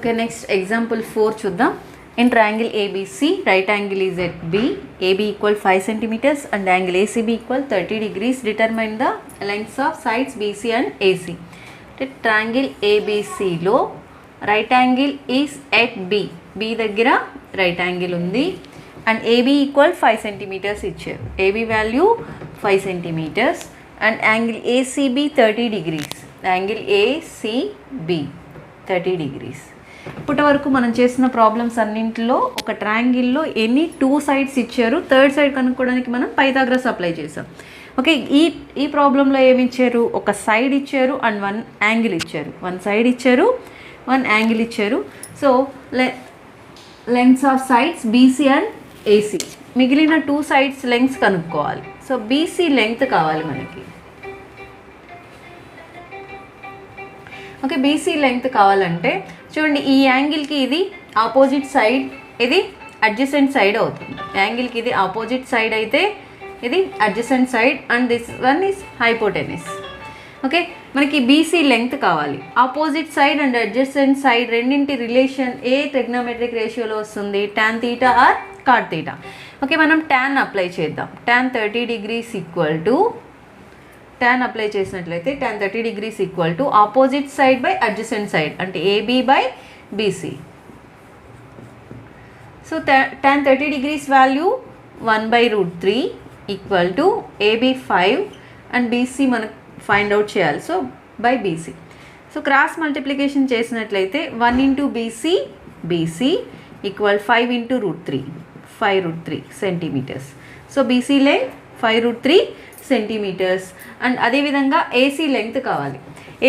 Okay, next example 4 చూద్దాం. In triangle ABC, right angle is at B, AB equal 5 centimeters and angle ACB equal 30 degrees. Determine the lengths of sides BC and AC. Triangle ABC లో right angle is at B. B దగ్గర right angle ఉంది and AB equal 5 centimeters ఇచ్చారు. AB value 5 centimeters and angle ACB 30 degrees. Angle ACB 30 degrees. ఇప్పటి వరకు మనం చేసిన problems అన్నింటిలో ఒక ట్రయాంగిల్లో ఎనీ 2 సైడ్స్ ఇచ్చారు. థర్డ్ సైడ్ కనుక్కోవడానికి మనం పైథాగరస్ అప్లై చేసాం. ఓకే, ఈ ప్రాబ్లంలో ఏమి ఇచ్చారు? ఒక సైడ్ ఇచ్చారు అండ్ 1 యాంగిల్ ఇచ్చారు. 1 సైడ్ ఇచ్చారు, 1 యాంగిల్ ఇచ్చారు. So lengths of sides BC and AC. మిగిలిన 2 సైడ్స్ లెంగ్త్స్ కనుక్కోవాలి. సో బీసీ లెంగ్త్ కావాలి మనకి. ఓకే, బీసీ లెంగ్త్ కావాలంటే చూడండి, ఈ యాంగిల్కి ఇది ఆపోజిట్ సైడ్, ఇది అడ్జసెంట్ సైడ్ అవుతుంది. యాంగిల్కి ఇది ఆపోజిట్ సైడ్ అయితే ఇది adjacent side and this one is hypotenuse. Okay, మనకి బీసీ లెంగ్త్ కావాలి. Opposite side and adjacent side రెండింటి రిలేషన్ ఏ ట్రిగ్నోమెట్రిక్ రేషియోలో వస్తుంది? tan θ or cot θ. ఓకే, మనం tan అప్లై చేద్దాం. tan 30 degrees equal to tan apply చేసినట్లయితే tan 30 degrees equal to opposite side by adjacent side అంటే AB by BC. So tan 30 degrees value 1/√3 equal to AB 5 and BC మనకు find out చేయాలి. So by BC. So cross multiplication చేసినట్లయితే 1 into BC ఈక్వల్ 5 into √3, 5√3 centimeters. So BC length 5√3 centimeters. And అదేవిధంగా AC length కావాలి.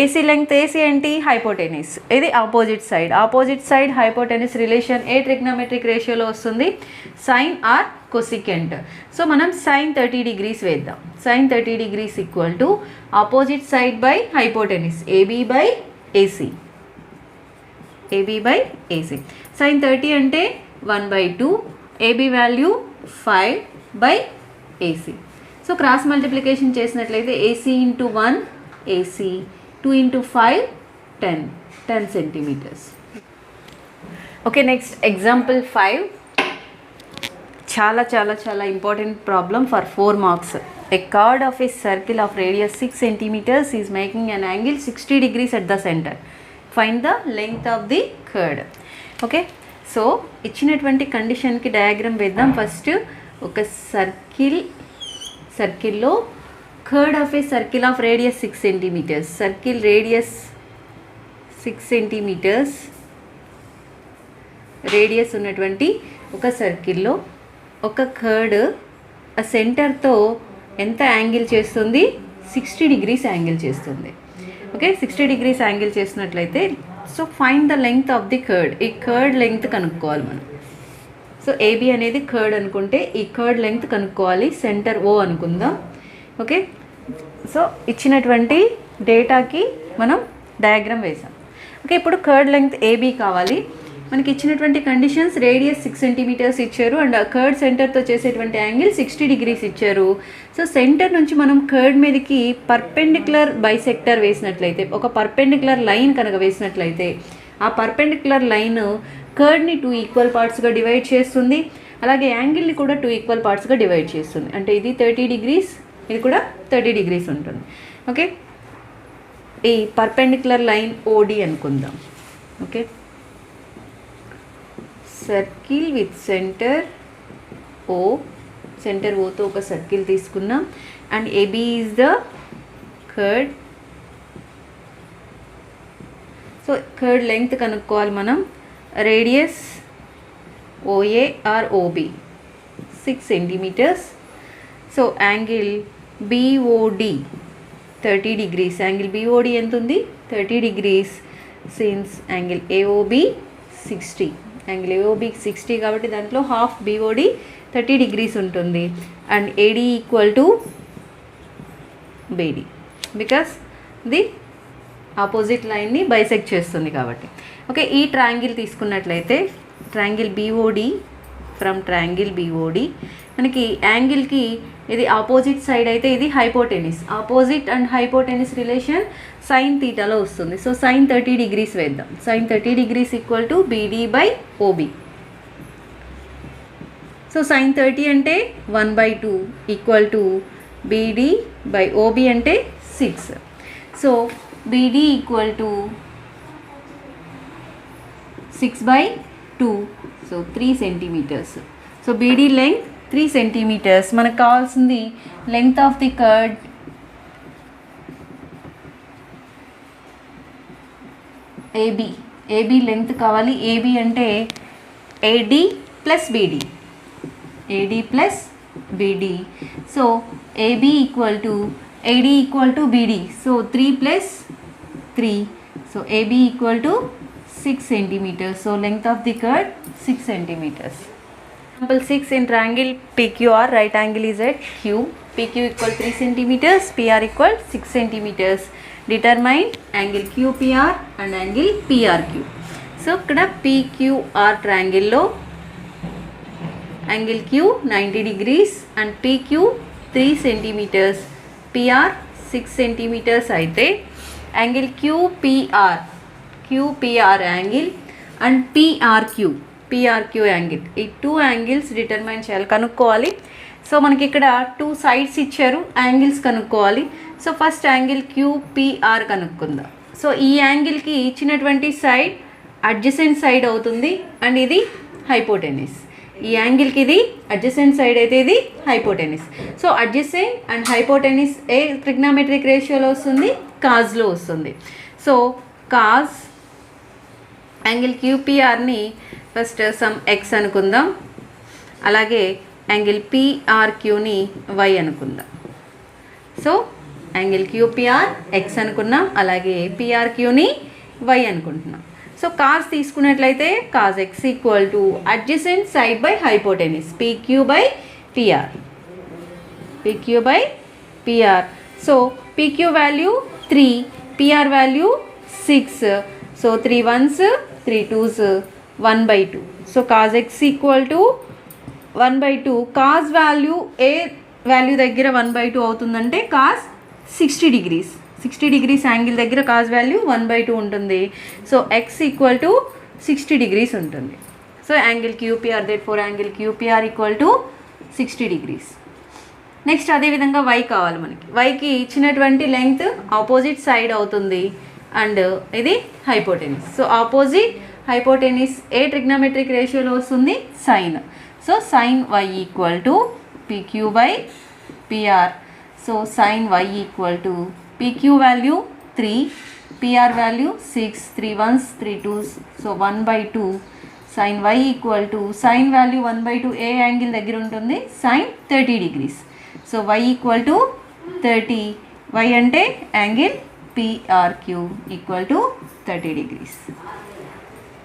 AC length, AC ఏంటి? Hypotenuse. ఇది opposite side. Opposite side hypotenuse relation ఏ trigonometric రేషియోలో వస్తుంది? Sine or cosecant. సో మనం సైన్ 30 degrees వేద్దాం. Sine 30 degrees equal to opposite side by hypotenuse AB by AC. AB by AC. Sine 30 అంటే 1/2, AB value 5 by AC. So cross multiplication చేసినట్లయితే AC into 1 AC, 2 into 5 10 centimetres. Okay, next example 5. చాలా చాలా చాలా important problem for 4 marks. A chord of a circle of radius 6 centimeters is making an angle 60 degrees at the center. Find the length of the chord. Okay, so ఇచ్చినటువంటి కండిషన్కి diagram వేద్దాం. First ఒక సర్కిల్లో curd of a circle of radius 6 centimeters. Circle radius 6 centimeters radius ఉన్నటువంటి ఒక సర్కిల్లో ఒక curd ఆ సెంటర్తో ఎంత యాంగిల్ చేస్తుంది? 60 degrees యాంగిల్ చేస్తుంది. ఓకే, 60 degrees యాంగిల్ చేసినట్లయితే so find the length of the curd. ఈ కర్డ్ లెంగ్త్ కనుక్కోవాలి మనం. సో AB అనేది కర్డ్ అనుకుంటే ఈ కర్డ్ లెంగ్త్ కనుక్కోవాలి. సెంటర్ O అనుకుందాం. ఓకే, సో ఇచ్చినటువంటి డేటాకి మనం డయాగ్రామ్ వేసాం. ఓకే, ఇప్పుడు కర్డ్ లెంగ్త్ AB కావాలి. మనకి ఇచ్చినటువంటి కండిషన్స్ రేడియస్ 6 centimeters ఇచ్చారు అండ్ కర్డ్ సెంటర్తో చేసేటువంటి యాంగిల్ 60 degrees ఇచ్చారు. సో సెంటర్ నుంచి మనం కర్డ్ మీదకి పర్పెండిక్యులర్ బైసెక్టర్ వేసినట్లయితే, ఒక పర్పెండిక్యులర్ లైన్ కనుక వేసినట్లయితే ఆ పర్పెండిక్యులర్ లైన్ కర్డ్ని 2 equal పార్ట్స్గా డివైడ్ చేస్తుంది. అలాగే యాంగిల్ని కూడా 2 equal పార్ట్స్గా డివైడ్ చేస్తుంది. అంటే ఇది 30 degrees, ఇది కూడా 30 degrees ఉంటుంది. ఓకే, ఈ పర్పెండిక్యులర్ లైన్ OD అనుకుందాం. Okay, circle with center O, center Oతో ఒక సర్కిల్ తీసుకున్నాం and AB is the chord. So chord length కనుక్కోవాలి మనం. Radius OA or OB 6 centimeters. So angle BOD 30 degrees. Angle BOD ఎంత ఉంది? 30 degrees. Since angle AOB 60. Angle AOB 60 కాబట్టి దాంట్లో half BOD 30 degrees ఉంటుంది. And AD equal to BD because the opposite లైన్ని bisect చేస్తుంది కాబట్టి. ఓకే, ఈ ట్రయాంగిల్ తీసుకున్నట్లయితే triangle BOD, from triangle BOD మనకి యాంగిల్కి ఇది ఆపోజిట్ సైడ్ అయితే ఇది hypotenuse. Opposite and hypotenuse relation sine తీటాలో వస్తుంది. సో సైన్ 30 degrees వేద్దాం. Sine 30 degrees equal to BD by OB. So sine 30 అంటే 1/2 equal to BD by OB అంటే 6. So BD equal to 6/2. So 3 centimeters. So BD length 3 centimeters. మనకు కావాల్సింది length of the chord AB. AB length కావాలి. AB అంటే AD plus beedi. AD plus beedi. So AB equal to AD equal to beedi. So 3 + 3. So AB equal to 6 centimeters. So length of the curve 6 centimeters. Example 6, in triangle PQR, right angle is at Q. PQ equal 3 centimeters, PR equal 6 centimeters. Determine angle QPR and angle PRQ. So ikkada PQR triangle lo angle Q 90 degrees and PQ 3 centimeters, PR 6 centimeters అయితే angle QPR angle and PRQ angle, ఈ 2 angles determine చేయాలి, కనుక్కోవాలి. So మనకి ఇక్కడ 2 sides ఇచ్చారు, angles కనుక్కోవాలి. So first angle QPR కనుక్కుందాం. So ఈ యాంగిల్కి ఇచ్చినటువంటి సైడ్ అడ్జసెంట్ సైడ్ అవుతుంది అండ్ ఇది హైపోటెనిస్. ఈ యాంగిల్కి ఇది అడ్జసెంట్ సైడ్ అయితే ఇది hypotenuse. So adjacent and hypotenuse ఏ ట్రిగ్నామెట్రిక్ రేషియోలో వస్తుంది? కాజ్లో వస్తుంది. సో కాజ్ యాంగిల్ QPRని ఫస్ట్ సమ్ ఎక్స్ అనుకుందాం, అలాగే యాంగిల్ PRQని వై అనుకుందాం. సో యాంగిల్ QPR ఎక్స్ అనుకున్నాం, అలాగే PRQని వై అనుకుంటున్నాం. సో కాజ్ తీసుకున్నట్లయితే cos x equal to adjacent side by hypotenuse PQ by PR. So PQ value 3, PR value 6. So 3 1s 3 2s 1/2. So cause x equal to 1/2. Cause value A value దగ్గర 1/2 అవుతుందంటే cause 60 degrees. 60 degrees angle దగ్గర cause value 1/2 ఉంటుంది. So X equal to 60 degrees ఉంటుంది. So angle QPR, therefore angle QPR equal to 60 degrees. Next అదేవిధంగా why కావాలి మనకి. వైకి ఇచ్చినటువంటి length opposite side అవుతుంది అండ్ ఇది హైపోటెనిస్. సో ఆపోజిట్ హైపోటెనిస్ ఏ ట్రిగ్నామెట్రిక్ రేషియోలో వస్తుంది? Sine. So sine y equal to PQ by PR. So sine y equal to PQ value 3, PR value 6, 3 1s 3 2s. So 1/2. Sine y equal to sine value 1/2 ఏ angle దగ్గర ఉంటుంది? Sine 30 degrees. So y equal to 30. Y అంటే angle PRQ equal to 30 degrees.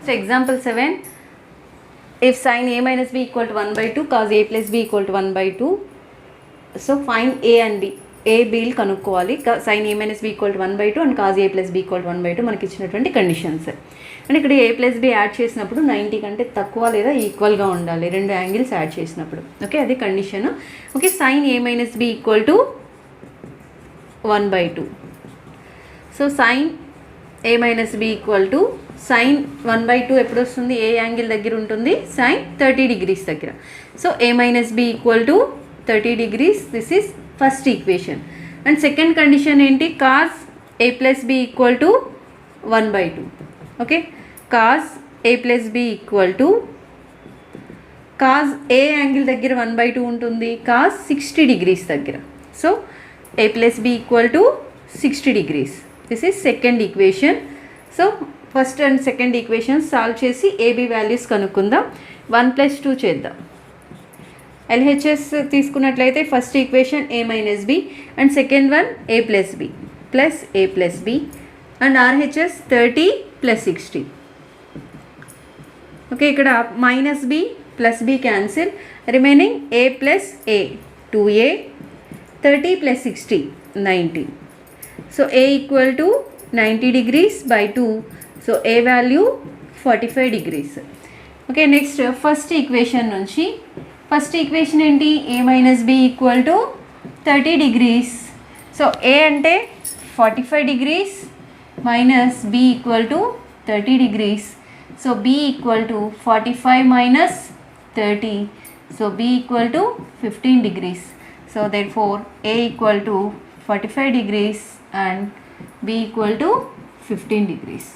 So example 7, if sin A minus B equal to 1/2, cos A plus B equal to 1/2. So fine A and B, A B'లు కనుక్కోవాలి. sin A minus B equal to 1/2 and cos A plus B equal to 1/2 మనకి ఇచ్చినటువంటి conditions. And ఇక్కడ A plus B add చేసినప్పుడు 90 కంటే తక్కువ లేదా ఈక్వల్గా ఉండాలి రెండు యాంగిల్స్ యాడ్ చేసినప్పుడు. ఓకే, అది condition. Okay, sin A minus B equal to 1/2. So sin A minus B equal to sin 1/2 ఎప్పుడు వస్తుంది? ఏ యాంగిల్ దగ్గర ఉంటుంది? sin 30 degrees దగ్గర. So A minus B equal to 30 degrees. This is first equation. And second condition ఏంటి? cos A plus B equal to 1/2. Okay, cos A plus B equal to cos A angle దగ్గర 1/2 ఉంటుంది? cos 60 degrees దగ్గర. So A plus B equal to 60 degrees. This is second equation. So first and second equation solve చేసి AB values కనుక్కుందాం. 1 + 2 చేద్దాం. LHS తీసుకున్నట్లయితే first equation A minus B and second one A plus B plus A plus B and RHS 30 + 60. ఓకే, ఇక్కడ -B + B cancel, remaining A plus A 2A, 30 + 60 90. So A equal to 90 degrees by 2. So A value 45 degrees. Okay, next first equation నుంచి first equation ఏంటి, a minus B equal to 30 degrees. So a అంటే 45 degrees minus b equal to 30 degrees. So b equal to 45 minus 30. So b equal to 15 degrees. So therefore a equal to 45 degrees and b equal to 15 degrees.